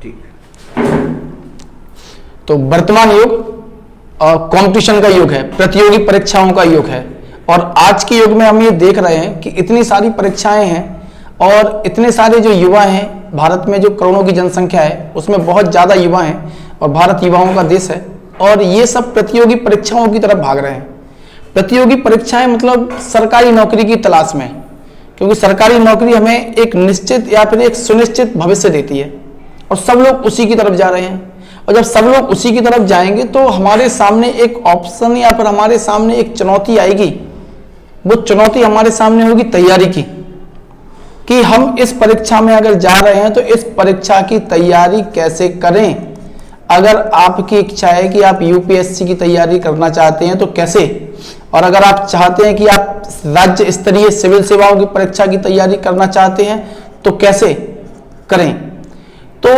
ठीक। तो वर्तमान युग कंपटीशन का युग है, प्रतियोगी परीक्षाओं का युग है। और आज के युग में हम ये देख रहे हैं कि इतनी सारी परीक्षाएं हैं और इतने सारे जो युवा हैं, भारत में जो करोड़ों की जनसंख्या है उसमें बहुत ज़्यादा युवा हैं और भारत युवाओं का देश है। और ये सब प्रतियोगी परीक्षाओं की तरफ भाग रहे हैं। प्रतियोगी परीक्षाएं मतलब सरकारी नौकरी की तलाश में, क्योंकि सरकारी नौकरी हमें एक निश्चित या फिर एक सुनिश्चित भविष्य देती है और सब लोग उसी की तरफ जा रहे हैं। और जब सब लोग उसी की तरफ जाएंगे तो हमारे सामने एक ऑप्शन या फिर हमारे सामने एक चुनौती आएगी। वो चुनौती हमारे सामने होगी तैयारी की, कि हम इस परीक्षा में अगर जा रहे हैं तो इस परीक्षा की तैयारी कैसे करें। अगर आपकी इच्छा है कि आप यूपीएससी की तैयारी करना चाहते हैं तो कैसे, और अगर आप चाहते हैं कि आप राज्य स्तरीय सिविल सेवाओं की परीक्षा की तैयारी करना चाहते हैं तो कैसे करें। तो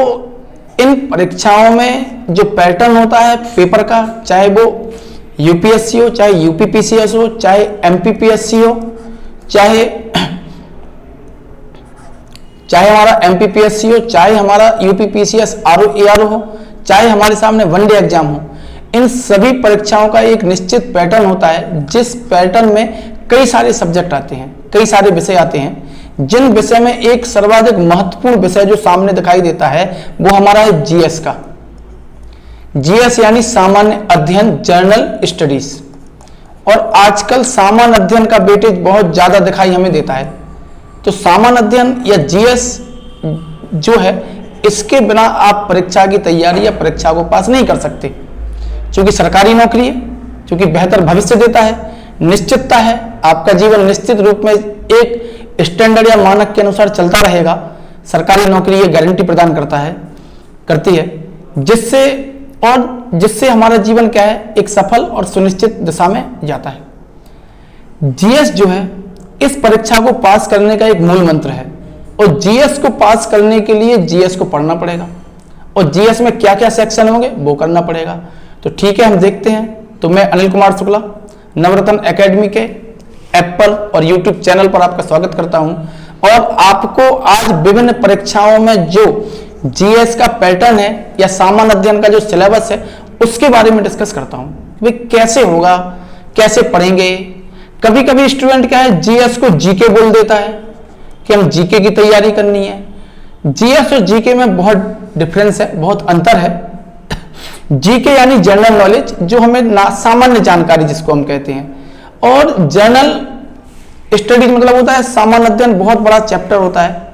इन परीक्षाओं में जो पैटर्न होता है पेपर का, चाहे वो यूपीएससी हो, चाहे यूपीपीसीएस हो, चाहे एमपीपीएससी हो, चाहे हमारा एमपीपीएससी हो, चाहे हमारा यूपीपीसीएस आरओ हो, चाहे हमारे सामने वनडे एग्जाम हो, इन सभी परीक्षाओं का एक निश्चित पैटर्न होता है, जिस पैटर्न में कई सारे सब्जेक्ट आते हैं, कई सारे विषय आते हैं। जिन विषय में एक सर्वाधिक महत्वपूर्ण विषय जो सामने दिखाई देता है वो हमारा है जीएस का। जीएस यानी सामान्य अध्ययन, जनरल स्टडीज। और आजकल सामान्य अध्ययन का वेटेज बहुत ज्यादा दिखाई हमें देता है। तो सामान्य अध्ययन या जीएस जो है, इसके बिना आप परीक्षा की तैयारी या परीक्षा को पास नहीं कर सकते, क्योंकि सरकारी नौकरी है, क्योंकि बेहतर भविष्य देता है, निश्चितता है, आपका जीवन निश्चित रूप में एक स्टैंडर्ड या मानक के अनुसार चलता रहेगा। सरकारी नौकरी ये गारंटी प्रदान करती है, जिससे हमारा जीवन क्या है, एक सफल और सुनिश्चित दिशा में जाता है। जीएस जो है इस परीक्षा को पास करने का एक मूल मंत्र है, और जीएस को पास करने के लिए जीएस को पढ़ना पड़ेगा, और जीएस में क्या क्या सेक्शन होंगे वो करना पड़ेगा। तो ठीक है, हम देखते हैं। तो मैं अनिल कुमार शुक्ला नवरत्न एकेडमी के एप्पल और यूट्यूब चैनल पर आपका स्वागत करता हूं, और आपको आज विभिन्न परीक्षाओं में जो जीएस का पैटर्न है या सामान्य अध्ययन का जो सिलेबस है उसके बारे में डिस्कस करता हूं। वे कैसे होगा, कैसे पढ़ेंगे। कभी कभी स्टूडेंट क्या है, जीएस को जीके बोल देता है कि हम जीके की तैयारी करनी है। जीएस और जीके में बहुत डिफरेंस है, बहुत अंतर है। जीके यानी जनरल नॉलेज, जो हमें सामान्य जानकारी जिसको हम कहते हैं, और जनरल स्टडीज मतलब होता है सामान्य अध्ययन, बहुत बड़ा चैप्टर होता है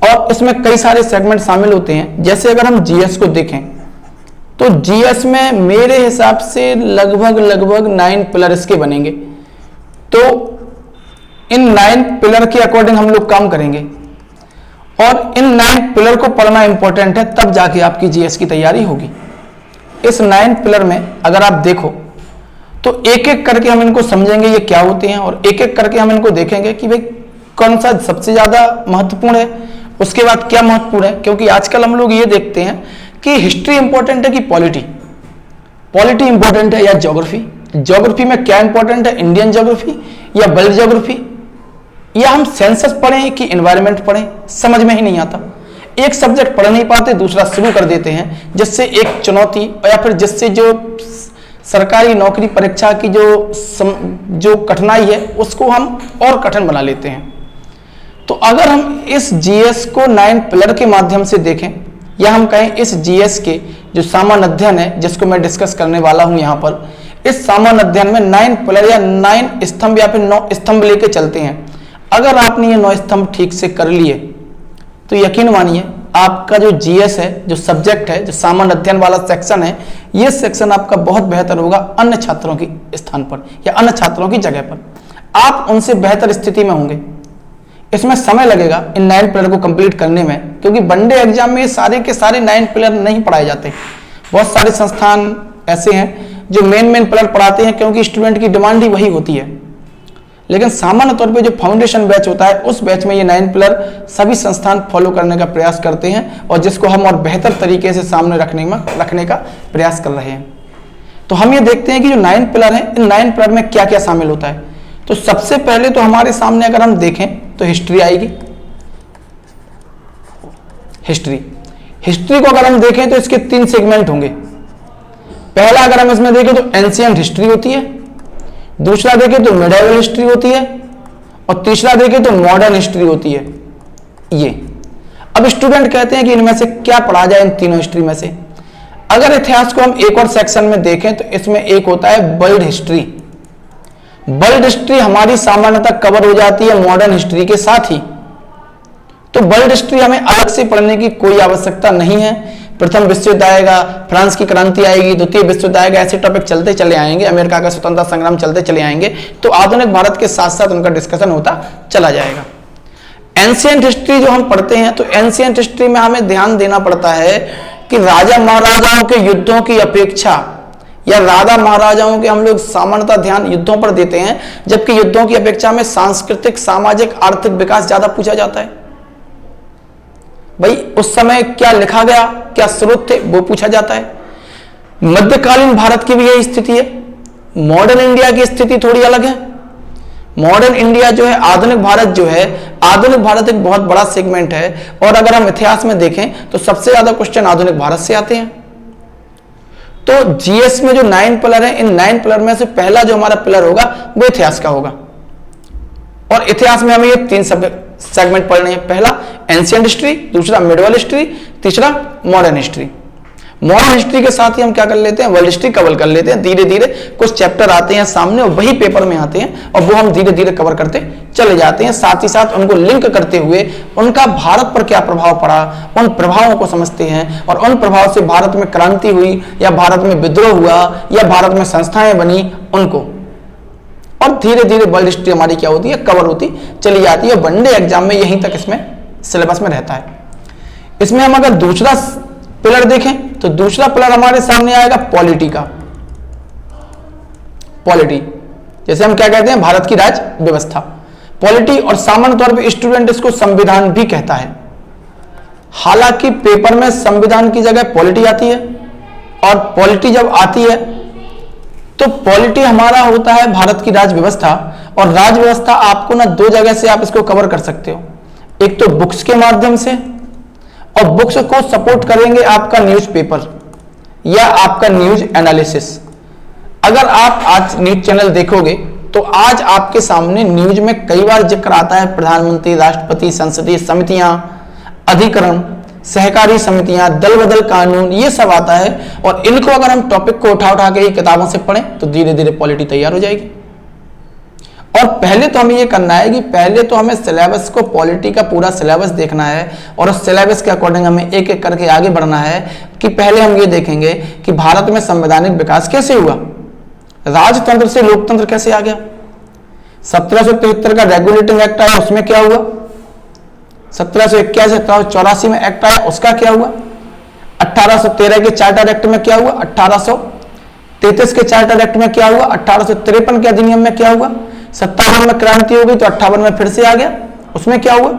और इसमें कई सारे सेगमेंट शामिल होते हैं। जैसे अगर हम जीएस को देखें तो जीएस में मेरे हिसाब से लगभग 9 पिलर इसके बनेंगे। तो इन 9 पिलर के अकॉर्डिंग हम लोग काम करेंगे, और इन 9 पिलर को पढ़ना इंपॉर्टेंट है, तब जाके आपकी जीएस की तैयारी होगी। इस 9 पिलर में अगर आप देखो तो एक एक करके हम इनको समझेंगे ये क्या होते हैं, और एक एक करके हम इनको देखेंगे कि भाई कौन सा सबसे ज्यादा महत्वपूर्ण है, उसके बाद क्या महत्वपूर्ण है। क्योंकि आजकल हम लोग ये देखते हैं कि हिस्ट्री इंपॉर्टेंट है कि पॉलिटी इंपॉर्टेंट है या ज्योग्राफी में क्या इंपॉर्टेंट है, इंडियन ज्योग्राफी या वर्ल्ड ज्योग्राफी, या हम सेंसस पढ़ें कि एनवायरमेंट पढ़ें, समझ में ही नहीं आता। एक सब्जेक्ट पढ़ नहीं पाते, दूसरा शुरू कर देते हैं, जिससे एक चुनौती या फिर जिससे जो सरकारी नौकरी परीक्षा की जो कठिनाई है उसको हम और कठिन बना लेते हैं। तो अगर हम इस जीएस को 9 पिलर के माध्यम से देखें, या हम कहें इस जीएस के जो सामान्य अध्ययन है जिसको मैं डिस्कस करने वाला हूं यहां पर, इस सामान्य अध्ययन में 9 पिलर या 9 स्तंभ या फिर 9 स्तंभ लेके चलते हैं। अगर आपने ये 9 स्तंभ ठीक से कर लिए तो यकीन मानिए आपका जो जीएस है, जो सब्जेक्ट है, जो सामान्य अध्ययन वाला सेक्शन है, ये सेक्शन आपका बहुत बेहतर होगा अन्य छात्रों की स्थान पर या अन्य छात्रों की जगह पर। आप उनसे बेहतर स्थिति में होंगे। इसमें समय लगेगा इन 9 पिलर को कंप्लीट करने में, क्योंकि वनडे एग्जाम में सारे के सारे 9 पिलर नहीं पढ़ाए जाते। बहुत सारे संस्थान ऐसे हैं जो मेन पिलर पढ़ाते हैं, क्योंकि स्टूडेंट की डिमांड ही वही होती है। लेकिन सामान्य तौर पे जो फाउंडेशन बैच होता है उस बैच में ये 9 पिलर सभी संस्थान फॉलो करने का प्रयास करते हैं, और जिसको हम और बेहतर तरीके से सामने रखने का प्रयास कर रहे हैं। तो हम ये देखते हैं कि जो 9 पिलर हैं, इन 9 पिलर में क्या क्या शामिल होता है। तो सबसे पहले तो हमारे सामने अगर हम देखें तो हिस्ट्री आएगी। हिस्ट्री को अगर हम देखें तो इसके 3 सेगमेंट होंगे। पहला अगर हम इसमें देखें तो एंशिएंट हिस्ट्री होती है, दूसरा देखें तो मिडिवल हिस्ट्री होती है, और तीसरा देखें तो मॉडर्न हिस्ट्री होती है। ये अब स्टूडेंट कहते हैं कि इनमें से क्या पढ़ा जाए इन तीनों हिस्ट्री में से। अगर इतिहास को हम एक और सेक्शन में देखें तो इसमें एक होता है वर्ल्ड हिस्ट्री। वर्ल्ड हिस्ट्री हमारी सामान्यतः कवर हो जाती है मॉडर्न हिस्ट्री के साथ ही, तो वर्ल्ड हिस्ट्री हमें अलग से पढ़ने की कोई आवश्यकता नहीं है। प्रथम विश्व युद्ध आएगा, फ्रांस की क्रांति आएगी, द्वितीय विश्व युद्ध आएगा, ऐसे टॉपिक चलते चले आएंगे, अमेरिका का स्वतंत्रता संग्राम चलते चले आएंगे, तो आधुनिक भारत के साथ साथ उनका डिस्कशन होता चला जाएगा। एंशिएंट हिस्ट्री जो हम पढ़ते हैं तो एंशिएंट हिस्ट्री में हमें ध्यान देना पड़ता है कि राजा महाराजाओं के युद्धों की अपेक्षा, या राजा महाराजाओं के हम लोग सामान्यतः ध्यान युद्धों पर देते हैं, जबकि युद्धों की अपेक्षा में सांस्कृतिक, सामाजिक, आर्थिक विकास ज्यादा पूछा जाता है। भाई उस समय क्या लिखा गया, क्या स्रोत थे, वो पूछा जाता है। मध्यकालीन भारत की भी यही स्थिति है। मॉडर्न इंडिया की स्थिति थोड़ी अलग है। मॉडर्न इंडिया जो है, आधुनिक भारत जो है, आधुनिक भारत एक बहुत बड़ा सेगमेंट है, और अगर हम इतिहास में देखें तो सबसे ज्यादा क्वेश्चन आधुनिक भारत से आते हैं। तो जीएस में जो 9 पिलर है, इन 9 पिलर में से पहला जो हमारा पिलर होगा वो इतिहास का होगा, और इतिहास में हमें ये 3 सेगमेंट पढ़ने हैं। पहला एंशिएंट हिस्ट्री, दूसरा मिडिवल हिस्ट्री, तीसरा मॉडर्न हिस्ट्री। मॉडर्न हिस्ट्री के साथ ही हम क्या कर लेते हैं, वर्ल्ड हिस्ट्री कवर कर लेते हैं। धीरे धीरे कुछ चैप्टर आते हैं सामने और वही पेपर में आते हैं, और वो हम धीरे धीरे कवर करते चले जाते हैं। साथ ही साथ उनको लिंक करते हुए उनका भारत पर क्या प्रभाव पड़ा, उन प्रभावों को समझते हैं, और उन प्रभाव से भारत में क्रांति हुई, या भारत में विद्रोह हुआ, या भारत में संस्थाएं बनी, उनको, और धीरे धीरे वर्ल्ड हिस्ट्री हमारी क्या होती है, कवर होती चली जाती है। वनडे एग्जाम में यहीं तक इसमें सिलेबस में रहता है। इसमें हम अगर दूसरा पिलर देखें तो दूसरा पिलर हमारे सामने आएगा पॉलिटी का। पॉलिटी जैसे हम क्या कहते हैं, भारत की राज्य व्यवस्था। पॉलिटी, और सामान्य तौर पे स्टूडेंट इसको संविधान भी कहता है। हालांकि पेपर में संविधान की जगह पॉलिटी आती है, और पॉलिटी जब आती है तो पॉलिटी हमारा होता है भारत की राज्य व्यवस्था, और राज्य व्यवस्था आपको ना 2 जगह से आप इसको कवर कर सकते हो। एक तो बुक्स के माध्यम से, और बुक्स को सपोर्ट करेंगे आपका न्यूज़पेपर या आपका न्यूज एनालिसिस। अगर आप आज न्यूज चैनल देखोगे तो आज आपके सामने न्यूज में कई बार जिक्र आता है प्रधानमंत्री, राष्ट्रपति, संसदीय समितियां, अधिकरण, सहकारी समितियां, दल बदल कानून, ये सब आता है। और इनको अगर हम टॉपिक को उठा के किताबों से पढ़ें तो धीरे धीरे पॉलिटी तैयार हो जाएगी। और पहले तो हमें ये करना है कि पहले तो हमें सिलेबस को, पॉलिटी का पूरा सिलेबस देखना है, और उस सिलेबस के अकॉर्डिंग हमें एक एक करके आगे बढ़ना है। कि पहले हम ये देखेंगे कि भारत में संवैधानिक विकास कैसे हुआ, राजतंत्र से लोकतंत्र कैसे आ गया। 1773 का रेगुलेटिंग एक्ट आया, उसमें क्या हुआ। 1781 1784 में एक्ट आया, उसका क्या हुआ। 1813 के चार्टर एक्ट में क्या हुआ। 1833 के चार्टर एक्ट में क्या हुआ। 1853 के अधिनियम में क्या हुआ। 57 में क्रांति हो गई तो 58 में फिर से आ गया, उसमें क्या हुआ।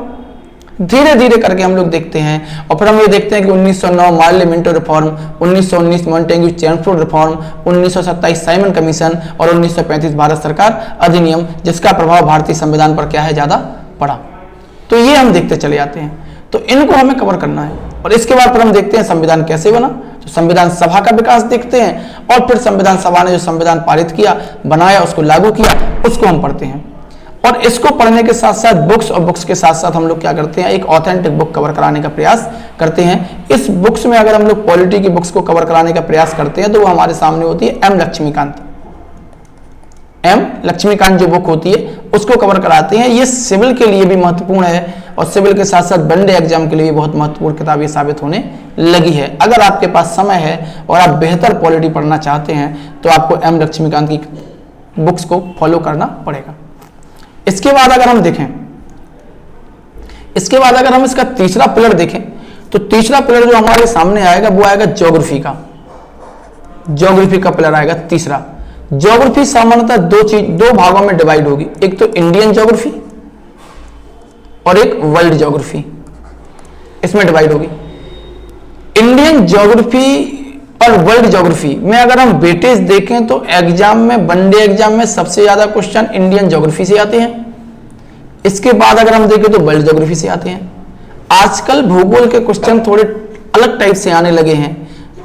धीरे धीरे करके हम लोग देखते हैं, और फिर हम ये देखते हैं कि 1909 Morley Minto reform, 1919 Montagu Chelmsford reform, 1927 Simon commission, और 1935 भारत सरकार अधिनियम, जिसका प्रभाव भारतीय संविधान पर क्या है, ज्यादा पड़ा। तो ये हम देखते चले जाते हैं, तो इनको हमें कवर करना है। और इसके बाद फिर हम देखते हैं संविधान कैसे बना, तो संविधान सभा का विकास देखते हैं, और फिर संविधान सभा ने जो संविधान पारित किया, बनाया, उसको लागू किया, उसको हम पढ़ते हैं। और इसको पढ़ने के साथ साथ बुक्स, और बुक्स के साथ साथ हम लोग क्या करते हैं, एक ऑथेंटिक बुक कवर कराने का प्रयास करते हैं। इस बुक्स में अगर हम लोग पॉलिटी की बुक्स को कवर कराने का प्रयास करते हैं तो वो हमारे सामने होती है एम लक्ष्मीकांत जो बुक होती है उसको कवर कराते हैं। ये सिविल के लिए भी महत्वपूर्ण है, और सिविल के साथ साथ वनडे एग्जाम के लिए भी बहुत महत्वपूर्ण किताब ये साबित होने लगी है। अगर आपके पास समय है और आप बेहतर पॉलिटी पढ़ना चाहते हैं तो आपको एम लक्ष्मीकांत की बुक्स को फॉलो करना पड़ेगा। इसके बाद अगर हम देखें, इसके बाद अगर हम इसका तीसरा पिलर देखें तो तीसरा पिलर जो हमारे सामने आएगा वो आएगा ज्योग्राफी का। ज्योग्राफी का पिलर आएगा तीसरा। ज्योग्राफी सामान्यतः दो भागों में डिवाइड होगी, एक तो इंडियन ज्योग्राफी और एक वर्ल्ड ज्योग्राफी, इसमें डिवाइड होगी। इंडियन ज्योग्राफी और वर्ल्ड ज्योग्राफी में अगर हम वेटेज देखें तो एग्जाम में, वनडे एग्जाम में सबसे ज्यादा क्वेश्चन इंडियन ज्योग्राफी से आते हैं। इसके बाद अगर हम देखें तो वर्ल्ड ज्योग्राफी से आते हैं। आजकल भूगोल के क्वेश्चन थोड़े अलग टाइप से आने लगे हैं।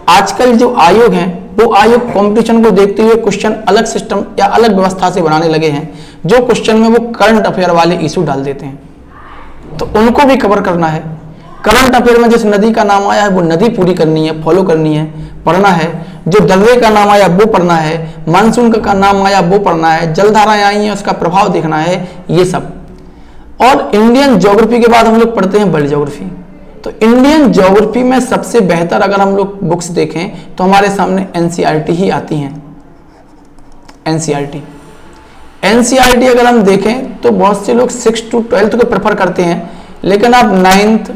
आजकल जो आयोग हैं वो आयोग कंपटीशन को देखते हुए क्वेश्चन अलग सिस्टम या अलग व्यवस्था से बनाने लगे हैं, जो क्वेश्चन में वो करंट अफेयर वाले इशू डाल देते हैं, तो उनको भी कवर करना है। करंट अफेयर में जिस नदी का नाम आया है वो नदी पूरी करनी है, फॉलो करनी है, पढ़ना है। जो दर्रे का नाम आया वो पढ़ना है, मानसून का नाम आया वो पढ़ना है, जलधाराएं आई हैं उसका प्रभाव देखना है, ये सब। और इंडियन ज्योग्राफी के बाद हम लोग पढ़ते हैं वर्ल्ड ज्योग्राफी। तो इंडियन ज्योग्राफी में सबसे बेहतर अगर हम लोग बुक्स देखें तो हमारे सामने एनसीईआरटी ही आती हैं। एनसीईआरटी अगर हम देखें तो बहुत से लोग 6 to 12 को प्रेफर करते हैं, लेकिन आप 9th,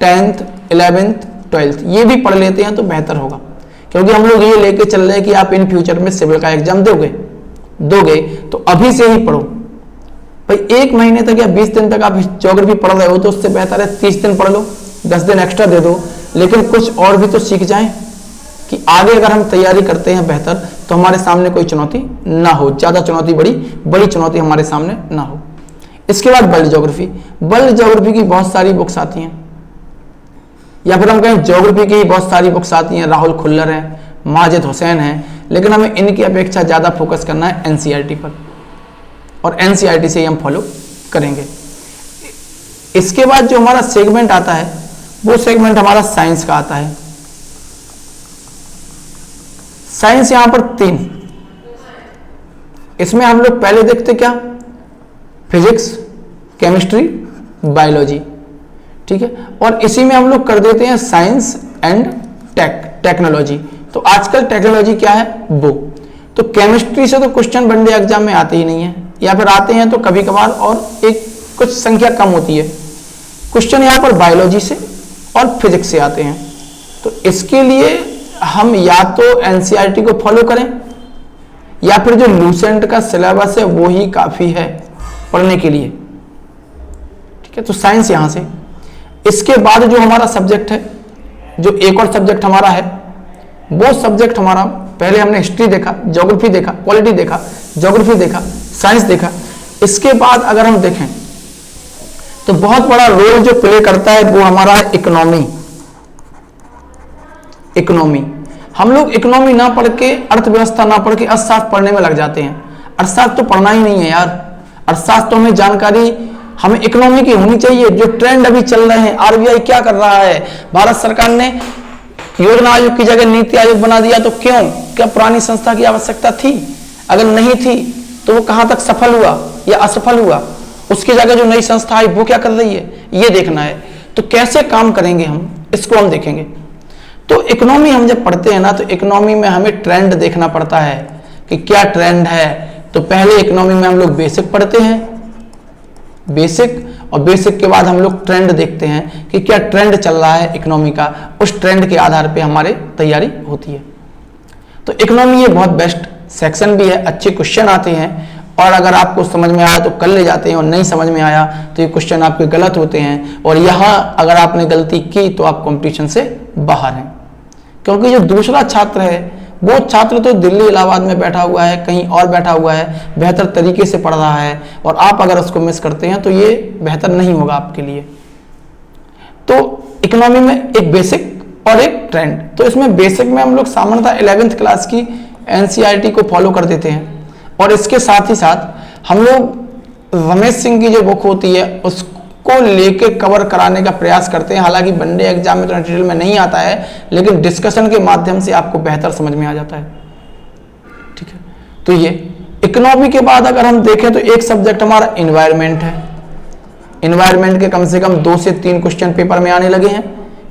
10th, 11th, 12th ये भी पढ़ लेते हैं तो बेहतर होगा, क्योंकि हम लोग ये लेके चल रहे हैं कि आप इन फ्यूचर में सिविल का एग्जाम दोगे तो अभी से ही पढ़ो भाई। 1 महीने तक या 20 दिन तक आप ज्योग्राफी पढ़ रहे हो तो उससे बेहतर है 30 दिन पढ़ लो, 10 दिन एक्स्ट्रा दे दो, लेकिन कुछ और भी तो सीख जाएं कि आगे अगर हम तैयारी करते हैं बेहतर तो हमारे सामने कोई चुनौती ना हो, ज्यादा चुनौती बड़ी चुनौती हमारे सामने ना हो। इसके बाद वर्ल्ड ज्योग्राफी की बहुत सारी बुक्स आती हैं, या फिर हम कहें ज्योग्राफी की बहुत सारी बुक्स आती हैं। राहुल खुल्लर हैं, माजिद हुसैन हैं, लेकिन हमें इनकी अपेक्षा ज्यादा फोकस करना है एनसीईआरटी पर, और एनसीईआरटी से ही हम फॉलो करेंगे। इसके बाद जो हमारा सेगमेंट आता है वो सेगमेंट हमारा साइंस का आता है। साइंस यहां पर 3, इसमें हम लोग पहले देखते क्या, फिजिक्स, केमिस्ट्री, बायोलॉजी, ठीक है, और इसी में हम लोग कर देते हैं साइंस एंड टेक्नोलॉजी। तो आजकल टेक्नोलॉजी क्या है वो, तो केमिस्ट्री से तो क्वेश्चन वनडे एग्जाम में आते ही नहीं है, या फिर आते हैं तो कभी कभार और एक कुछ संख्या कम होती है। क्वेश्चन यहाँ पर बायोलॉजी से और फिजिक्स से आते हैं, तो इसके लिए हम या तो एनसीईआरटी को फॉलो करें या फिर जो लूसेंट का सिलेबस है वो ही काफी है पढ़ने के लिए, ठीक है। तो साइंस यहां से। इसके बाद जो हमारा सब्जेक्ट है, जो एक और सब्जेक्ट हमारा है, वो सब्जेक्ट हमारा, पहले हमने हिस्ट्री देखा, ज्योग्राफी देखा, पॉलिटी देखा, ज्योग्राफी देखा, साइंस देखा। इसके बाद अगर हम देखें तो बहुत बड़ा रोल जो प्ले करता है वो हमारा है इकोनॉमी। हम लोग इकोनॉमी ना पढ़ के, अर्थव्यवस्था ना पढ़ के अर्थशास्त्र पढ़ने में लग जाते हैं। अर्थशास्त्र तो पढ़ना ही नहीं है यार, अर्थशास्त्र तो हमें जानकारी हमें इकोनॉमी की होनी चाहिए। जो ट्रेंड अभी चल रहे हैं, आरबीआई क्या कर रहा है, भारत सरकार ने योजना आयोग की जगह नीति आयोग बना दिया, तो क्यों, क्या पुरानी संस्था की आवश्यकता थी? अगर नहीं थी तो वो कहां तक सफल हुआ या असफल हुआ? उसकी जगह जो नई संस्था आई वो क्या कर रही है, ये देखना है। तो कैसे काम करेंगे हम, इसको हम देखेंगे। तो इकोनॉमी हम जब पढ़ते हैं ना, तो इकोनॉमी में हमें ट्रेंड देखना पड़ता है कि क्या ट्रेंड है। तो पहले इकोनॉमी में हम लोग बेसिक पढ़ते हैं, और बेसिक के बाद हम लोग ट्रेंड देखते हैं कि क्या ट्रेंड चल रहा है इकोनॉमी का, उस ट्रेंड के आधार पे हमारे तैयारी होती है। तो इकोनॉमी ये बहुत बेस्ट सेक्शन भी है, अच्छे क्वेश्चन आते हैं, और अगर आपको समझ में आया तो कर ले जाते हैं, और नहीं समझ में आया तो ये क्वेश्चन आपके गलत होते हैं, और यहाँ अगर आपने गलती की तो आप कंपटीशन से बाहर हैं। क्योंकि जो दूसरा छात्र है वो छात्र तो दिल्ली इलाहाबाद में बैठा हुआ है, कहीं और बैठा हुआ है, बेहतर तरीके से पढ़ रहा है, और आप अगर उसको मिस करते हैं तो ये बेहतर नहीं होगा आपके लिए। तो इकोनॉमी में एक बेसिक और एक ट्रेंड। तो इसमें बेसिक में हम लोग सामान्यतः 11th क्लास की एनसीईआरटी को फॉलो कर देते हैं, और इसके साथ ही साथ हम लोग रमेश सिंह की जो बुक होती है उसको लेके कवर कराने का प्रयास करते हैं। हालांकि वनडे एग्जाम में तो डिटेल में नहीं आता है, लेकिन डिस्कशन के माध्यम से आपको बेहतर समझ में आ जाता है, ठीक है। तो ये इकोनॉमी के बाद अगर हम देखें तो एक सब्जेक्ट हमारा एनवायरनमेंट है। एनवायरनमेंट के कम से कम 2 से 3 क्वेश्चन पेपर में आने लगे हैं,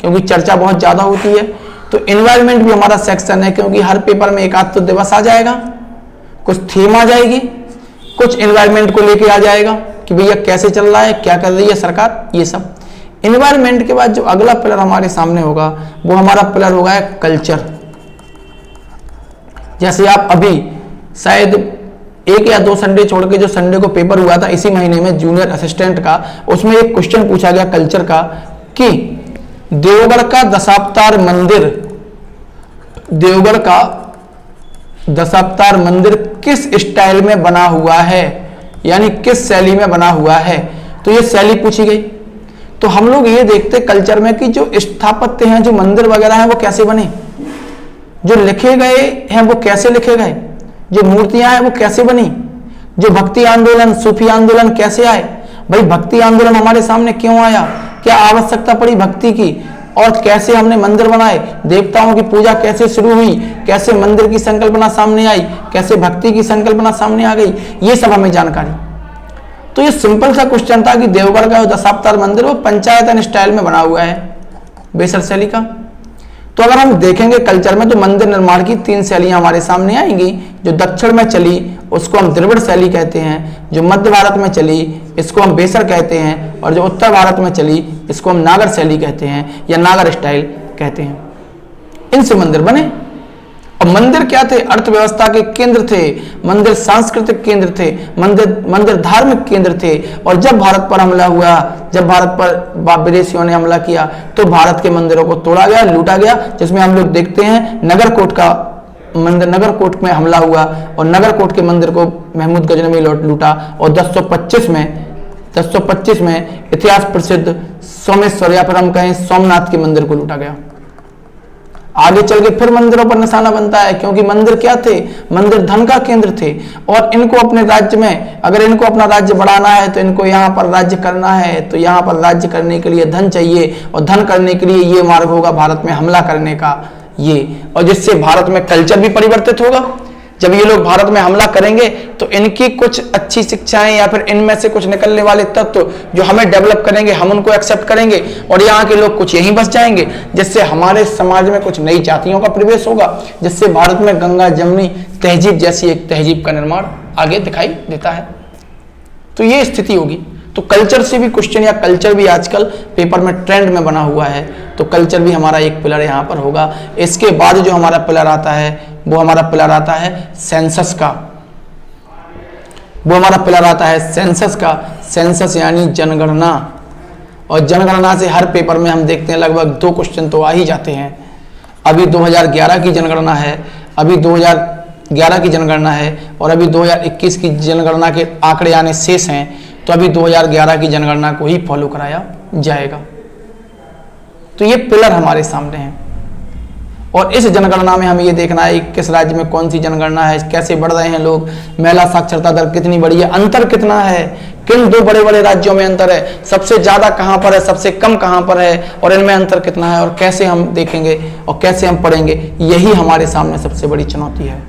क्योंकि चर्चा बहुत ज्यादा होती है। तो एनवायरनमेंट भी हमारा सेक्शन है, क्योंकि हर पेपर में एक आध तो दिवस आ जाएगा, कुछ थीम आ जाएगी, कुछ एनवायरनमेंट को लेके आ जाएगा कि भैया कैसे चल रहा है, क्या कर रही है सरकार, ये सब। एनवायरनमेंट के बाद जो अगला पिलर हमारे सामने होगा वो हमारा पिलर होगा कल्चर। जैसे आप अभी शायद 1 या 2 संडे छोड़ के जो संडे को पेपर हुआ था इसी महीने में जूनियर असिस्टेंट का, उसमें एक क्वेश्चन पूछा गया कल्चर का कि देवगढ़ का दशावतार मंदिर किस स्टाइल में बना हुआ है, यानी किस शैली में बना हुआ है। तो ये शैली पूछी गई। तो हम लोग ये देखते कल्चर में कि जो स्थापत्य हैं, जो मंदिर वगैरह हैं, वो कैसे बने, जो लिखे गए हैं वो कैसे लिखे गए, जो मूर्तियां हैं वो कैसे बनी, जो भक्ति आंदोलन, सूफी आंदोलन कैसे आए। भाई भक्ति आंदोलन हमारे सामने क्यों आया, क्या आवश्यकता पड़ी भक्ति की, और कैसे हमने मंदिर बनाए, देवताओं की पूजा कैसे शुरू हुई, कैसे मंदिर की संकल्पना सामने आई, कैसे भक्ति की संकल्पना सामने आ गई, ये सब हमें जानकारी। तो ये सिंपल सा क्वेश्चन था कि देवगढ़ का दशावतार मंदिर वो पंचायतन स्टाइल में बना हुआ है, बेसर शैली का। तो अगर हम देखेंगे कल्चर में तो मंदिर निर्माण की 3 शैलियां हमारे सामने आएंगी। जो दक्षिण में चली उसको हम द्रविड़ शैली कहते हैं, जो मध्य भारत में चली इसको हम बेसर कहते हैं, और जो उत्तर भारत में चली इसको हम नागर शैली कहते हैं या नागर स्टाइल कहते हैं। इनसे मंदिर बने। और मंदिर क्या थे, अर्थव्यवस्था के केंद्र थे, मंदिर सांस्कृतिक केंद्र थे, मंदिर धार्मिक केंद्र थे। और जब भारत पर हमला हुआ, जब भारत पर विदेशियों ने हमला किया तो भारत के मंदिरों को तोड़ा गया, लूटा गया, जिसमें हम लोग देखते हैं नगरकोट का मंदिर, नगरकोट में हमला हुआ और नगरकोट के मंदिर को महमूद गजनवी लूटा। और 1025 में इतिहास प्रसिद्ध सोमेश्वर या फिर हम कहें सोमनाथ के मंदिर को लूटा गया। आगे चल के फिर मंदिरों पर निशाना बनता है, क्योंकि मंदिर क्या थे, मंदिर धन का केंद्र थे। और इनको अपने राज्य में, अगर इनको अपना राज्य बढ़ाना है तो इनको यहाँ पर राज्य करना है, तो यहाँ पर राज्य करने के लिए धन चाहिए, और धन करने के लिए ये मार्ग होगा भारत में हमला करने का ये, और जिससे भारत में कल्चर भी परिवर्तित होगा। जब ये लोग भारत में हमला करेंगे तो इनकी कुछ अच्छी शिक्षाएं या फिर इनमें से कुछ निकलने वाले तत्व जो हमें डेवलप करेंगे, हम उनको एक्सेप्ट करेंगे, और यहाँ के लोग कुछ यहीं बस जाएंगे, जिससे हमारे समाज में कुछ नई जातियों का प्रवेश होगा, जिससे भारत में गंगा जमुनी तहजीब जैसी एक तहजीब का निर्माण आगे दिखाई देता है। तो ये स्थिति होगी। तो कल्चर से भी क्वेश्चन, या कल्चर भी आजकल पेपर में ट्रेंड में बना हुआ है, तो कल्चर भी हमारा एक पिलर यहाँ पर होगा। इसके बाद जो हमारा पिलर आता है वो हमारा पिलर आता है सेंसस का। वो हमारा पिलर आता है सेंसस का। सेंसस यानी जनगणना। और जनगणना से हर पेपर में हम देखते हैं लगभग 2 क्वेश्चन तो आ ही जाते हैं। अभी 2011 की जनगणना है, अभी 2011 की जनगणना है, और अभी 2021 की जनगणना के आंकड़े आने शेष हैं, तो अभी 2011 की जनगणना को ही फॉलो कराया जाएगा। तो ये पिलर हमारे सामने हैं। और इस जनगणना में हमें ये देखना है किस राज्य में कौन सी जनगणना है, कैसे बढ़ रहे हैं लोग, महिला साक्षरता दर कितनी बढ़ी है, अंतर कितना है, किन 2 बड़े बड़े राज्यों में अंतर है, सबसे ज्यादा कहां पर है, सबसे कम कहां पर है, और इनमें अंतर कितना है, और कैसे हम देखेंगे और कैसे हम पढ़ेंगे। यही हमारे सामने सबसे बड़ी चुनौती है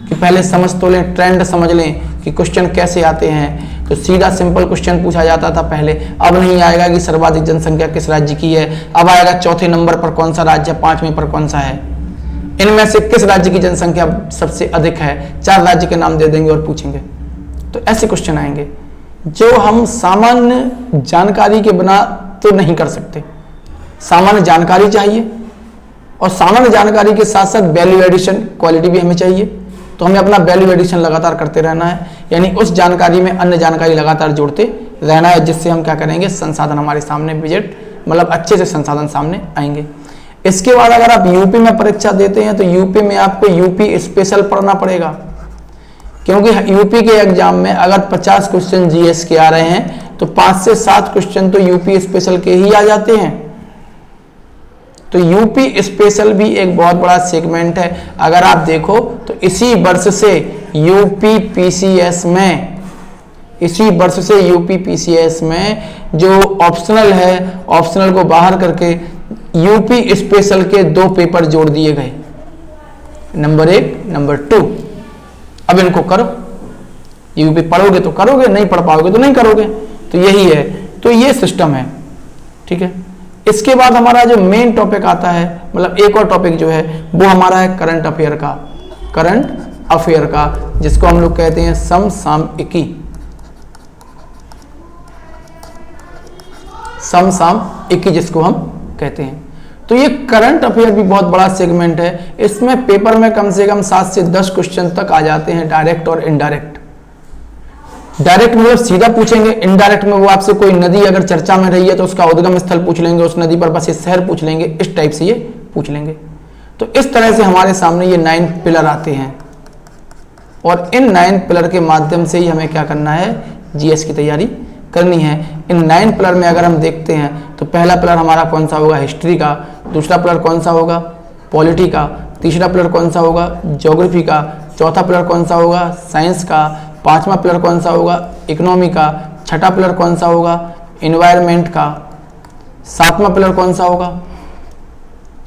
कि पहले समझ तो लें, ट्रेंड समझ लें कि क्वेश्चन कैसे आते हैं। तो सीधा सिंपल क्वेश्चन पूछा जाता था पहले, अब नहीं आएगा कि सर्वाधिक जनसंख्या किस राज्य की है, अब आएगा चौथे नंबर पर कौन सा राज्य है, 5वें पर कौन सा है, इनमें से किस राज्य की जनसंख्या सबसे अधिक है, 4 राज्य के नाम दे देंगे और पूछेंगे। तो ऐसे क्वेश्चन आएंगे जो हम सामान्य जानकारी के बिना तो नहीं कर सकते। सामान्य जानकारी चाहिए, और सामान्य जानकारी के साथ साथ वैल्यू एडिशन क्वालिटी भी हमें चाहिए। तो हमें अपना वैल्यू एडिशन लगातार करते रहना है, यानी उस जानकारी में अन्य जानकारी लगातार जोड़ते रहना है, जिससे हम क्या करेंगे, संसाधन हमारे सामने विजिट, मतलब अच्छे से संसाधन सामने आएंगे। इसके बाद अगर आप यूपी में परीक्षा देते हैं तो यूपी में आपको यूपी स्पेशल पढ़ना पड़ेगा, क्योंकि यूपी के एग्जाम में अगर 50 क्वेश्चन जीएस के आ रहे हैं तो 5 से 7 क्वेश्चन तो यूपी स्पेशल के ही आ जाते हैं। तो यूपी स्पेशल भी एक बहुत बड़ा सेगमेंट है। अगर आप देखो तो इसी वर्ष से यूपी पीसीएस में, इसी वर्ष से यूपी पीसीएस में जो ऑप्शनल है, ऑप्शनल को बाहर करके यूपी स्पेशल के 2 पेपर जोड़ दिए गए, नंबर 1, नंबर 2। अब इनको करो, यूपी पढ़ोगे तो करोगे, नहीं पढ़ पाओगे तो नहीं करोगे। तो यही है, तो ये सिस्टम है, ठीक है। इसके बाद हमारा जो मेन टॉपिक आता है, मतलब एक और टॉपिक जो है वो हमारा है करंट अफेयर का, करंट अफेयर का, जिसको हम लोग कहते हैं समसामयिकी, समसामयिकी जिसको हम कहते हैं। तो ये करंट अफेयर भी बहुत बड़ा सेगमेंट है। इसमें पेपर में कम से कम 7 से 10 क्वेश्चन तक आ जाते हैं, डायरेक्ट और इनडायरेक्ट। डायरेक्ट मतलब सीधा पूछेंगे, इनडायरेक्ट में वो आपसे कोई नदी अगर चर्चा में रही है तो उसका उद्गम स्थल पूछ लेंगे, उस नदी पर बसे शहर पूछ लेंगे, इस टाइप से ये पूछ लेंगे। तो इस तरह से हमारे सामने ये 9 पिलर आते हैं, और इन 9 पिलर के माध्यम से ही हमें क्या करना है, जीएस की तैयारी करनी है। इन 9 पिलर में अगर हम देखते हैं तो पहला पिलर हमारा कौन सा होगा, हिस्ट्री का। दूसरा पिलर कौन सा होगा, पॉलिटी का। तीसरा पिलर कौन सा होगा, ज्योग्राफी का। चौथा पिलर कौन सा होगा, साइंस का। पांचवा पिलर कौन सा होगा, इकोनॉमी का। छठा पिलर कौन सा होगा, एनवायरनमेंट का। सातवां पिलर कौन सा होगा,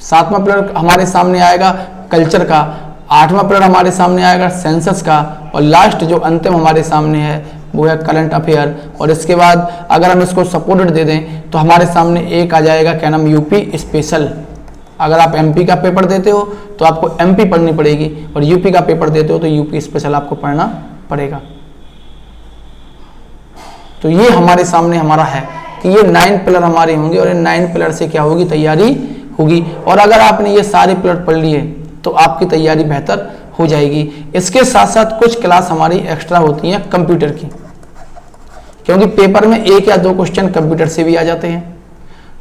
सातवां पिलर हमारे सामने आएगा कल्चर का। आठवां पिलर हमारे सामने आएगा सेंसस का। और लास्ट जो अंतिम हमारे सामने है वो है करंट अफेयर। और इसके बाद अगर हम इसको सपोर्टेड दे दें तो हमारे सामने एक आ जाएगा क्या नाम, यूपी स्पेशल। अगर आप एमपी का पेपर देते हो तो आपको एमपी पढ़नी पड़ेगी, और यूपी का पेपर देते हो तो यूपी स्पेशल आपको पढ़ना पड़ेगा। तो ये हमारे सामने हमारा है कि ये 9 पिलर हमारे होंगे, और इन 9 पिलर से क्या होगी, तैयारी होगी। और अगर आपने ये सारे पिलर पढ़ लिए तो आपकी तैयारी बेहतर हो जाएगी। इसके साथ साथ कुछ क्लास हमारी एक्स्ट्रा होती हैं कंप्यूटर की, क्योंकि पेपर में 1 या 2 क्वेश्चन कंप्यूटर से भी आ जाते हैं।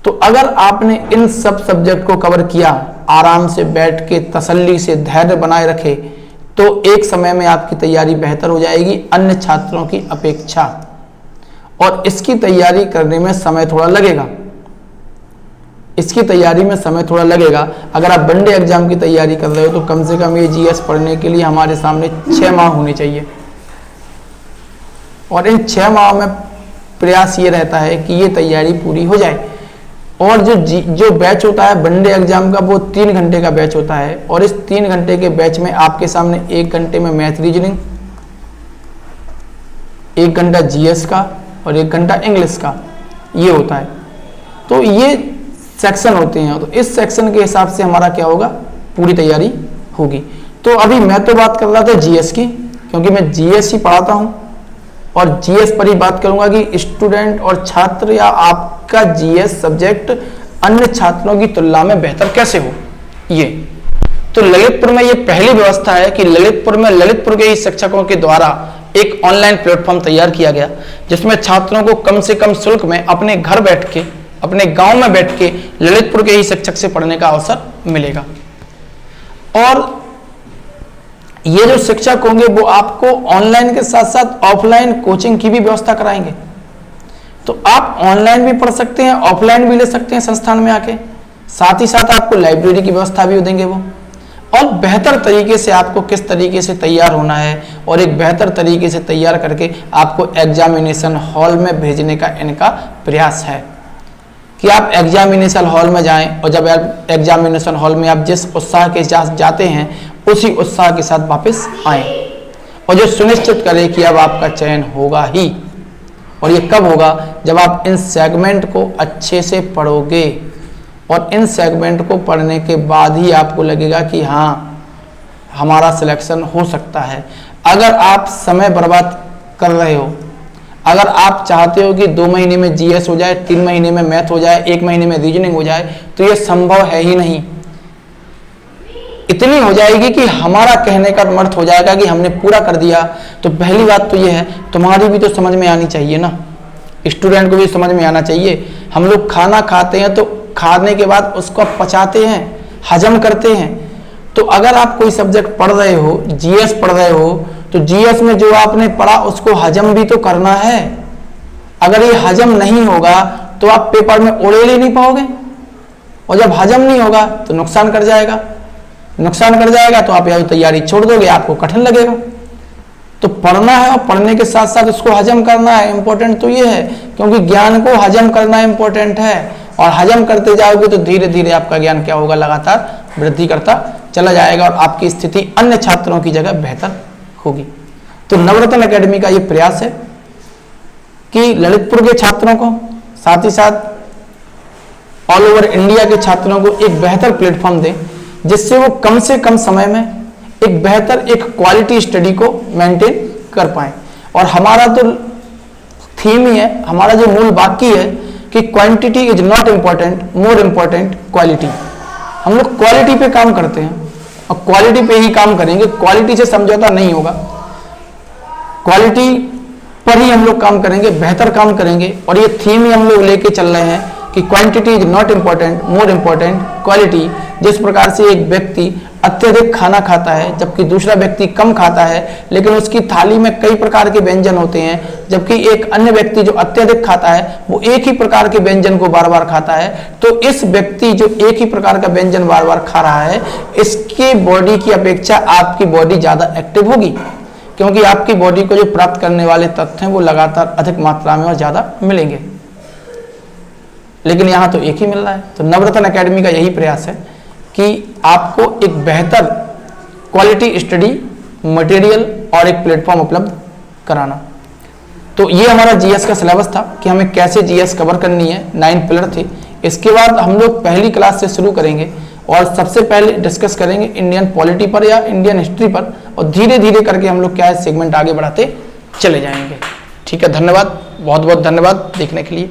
तो अगर आपने इन सब सब्जेक्ट को कवर किया, आराम से बैठ के तसल्ली से धैर्य बनाए रखे, तो एक समय में आपकी तैयारी बेहतर हो जाएगी अन्य छात्रों की अपेक्षा। और इसकी तैयारी करने में समय थोड़ा लगेगा, इसकी तैयारी में समय थोड़ा लगेगा। अगर आप वनडे एग्जाम की तैयारी कर रहे हो तो कम से कम ये जीएस पढ़ने के लिए हमारे सामने 6 माह होने चाहिए, और इन 6 माह में प्रयास ये रहता है कि ये तैयारी पूरी हो जाए। और जो बैच होता है वनडे एग्जाम का, वो 3 घंटे का बैच होता है, और इस 3 घंटे के बैच में आपके सामने 1 घंटे में मैथ रीजनिंग, 1 घंटा जीएस का और 1 घंटा इंग्लिश का ये होता है। तो ये सेक्शन होते हैं, तो इस सेक्शन के हिसाब से हमारा क्या होगा, पूरी तैयारी होगी। तो अभी मैं तो बात कर रहा था जीएस की, क्योंकि मैं जीएस ही पढ़ाता हूं, और जीएस पर ही बात करूंगा कि स्टूडेंट और छात्र या आपका जीएस सब्जेक्ट अन्य छात्रों की तुलना में बेहतर कैसे हो। ये तो ललितपुर में ये पहली व्यवस्था है कि ललितपुर में ललितपुर के ही शिक्षकों के द्वारा एक ऑनलाइन प्लेटफॉर्म तैयार किया गया, जिसमें छात्रों को कम से कम शुल्क में अपने घर बैठ के, अपने गांव में बैठ के ललितपुर के ही शिक्षक से पढ़ने का अवसर मिलेगा। और ये जो शिक्षक होंगे वो आपको ऑनलाइन के साथ साथ ऑफलाइन कोचिंग की भी व्यवस्था कराएंगे। तो आप ऑनलाइन भी पढ़ सकते हैं, ऑफलाइन भी ले सकते हैं संस्थान में आके। साथ ही साथ आपको लाइब्रेरी की व्यवस्था भी देंगे वो, और बेहतर तरीके से आपको किस तरीके से तैयार होना है, और एक बेहतर तरीके से तैयार करके आपको एग्जामिनेशन हॉल में भेजने का इनका प्रयास है कि आप एग्जामिनेशन हॉल में जाएं, और जब एग्जामिनेशन हॉल में आप जिस उत्साह के साथ जाते हैं उसी उत्साह के साथ वापस आएं, और जो सुनिश्चित करें कि अब आपका चयन होगा ही। और ये कब होगा, जब आप इन सेगमेंट को अच्छे से पढ़ोगे, और इन सेगमेंट को पढ़ने के बाद ही आपको लगेगा कि हाँ हमारा सिलेक्शन हो सकता है। अगर आप समय बर्बाद कर रहे हो, अगर आप चाहते हो कि 2 महीने में जीएस हो जाए, 3 महीने में मैथ हो जाए, 1 महीने में रीजनिंग हो जाए, तो ये संभव है ही नहीं। इतनी हो जाएगी कि हमारा कहने का अर्थ हो जाएगा कि हमने पूरा कर दिया। तो पहली बात तो ये है, तुम्हारी भी तो समझ में आनी चाहिए ना, स्टूडेंट को भी समझ में आना चाहिए। हम लोग खाना खाते हैं तो खाने के बाद उसको पचाते हैं, हजम करते हैं। तो अगर आप कोई सब्जेक्ट पढ़ रहे हो, जीएस पढ़ रहे हो, तो जीएस में जो आपने पढ़ा उसको हजम भी तो करना है। अगर ये हजम नहीं होगा तो आप पेपर में उड़ेल ही नहीं पाओगे, और जब हजम नहीं होगा तो नुकसान कर जाएगा। नुकसान कर जाएगा तो आप या तैयारी छोड़ दोगे, आपको कठिन लगेगा। तो पढ़ना है, और पढ़ने के साथ साथ उसको हजम करना है। इंपॉर्टेंट तो ये है, क्योंकि ज्ञान को हजम करना इंपॉर्टेंट है, और हजम करते जाओगे तो धीरे धीरे आपका ज्ञान क्या होगा, लगातार वृद्धि करता चला जाएगा, और आपकी स्थिति अन्य छात्रों की जगह बेहतर होगी। तो नवरत्न एकेडमी का ये प्रयास है कि ललितपुर के छात्रों को, साथ ही साथ ऑल ओवर इंडिया के छात्रों को एक बेहतर प्लेटफॉर्म दें, जिससे वो कम से कम समय में एक बेहतर, एक क्वालिटी स्टडी को मेंटेन कर पाए। और हमारा तो थीम ही है, हमारा जो मूल वाक्य है कि quantity is not important, more important quality. हम लोग क्वालिटी पे काम करते हैं, और क्वालिटी पे ही काम करेंगे, क्वालिटी से समझौता नहीं होगा। क्वालिटी पर ही हम लोग काम करेंगे, बेहतर काम करेंगे। और ये थीम ही हम लोग लेके चल रहे हैं कि quantity is not important, more important quality. जिस प्रकार से एक व्यक्ति अत्यधिक खाना खाता है जबकि दूसरा व्यक्ति कम खाता है, लेकिन उसकी थाली में कई प्रकार के व्यंजन होते हैं, जबकि एक अन्य व्यक्ति जो अत्यधिक खाता है वो एक ही प्रकार के व्यंजन को बार बार खाता है, तो इस व्यक्ति जो एक ही प्रकार का व्यंजन बार बार खा रहा है, इसकी बॉडी की अपेक्षा आपकी बॉडी ज्यादा एक्टिव होगी, क्योंकि आपकी बॉडी को जो प्राप्त करने वाले तत्व हैं वो लगातार अधिक मात्रा में और ज्यादा मिलेंगे। लेकिन यहां तो एक ही मिल रहा है। तो नवरत्न एकेडमी का यही प्रयास है कि आपको एक बेहतर क्वालिटी स्टडी मटेरियल और एक प्लेटफॉर्म उपलब्ध कराना। तो ये हमारा जीएस का सिलेबस था कि हमें कैसे जीएस कवर करनी है, 9 पिलर थे। इसके बाद हम लोग पहली क्लास से शुरू करेंगे और सबसे पहले डिस्कस करेंगे इंडियन पॉलिटी पर या इंडियन हिस्ट्री पर, और धीरे धीरे करके हम लोग क्या है सेगमेंट आगे बढ़ाते चले जाएंगे। ठीक है, धन्यवाद, बहुत बहुत धन्यवाद देखने के लिए।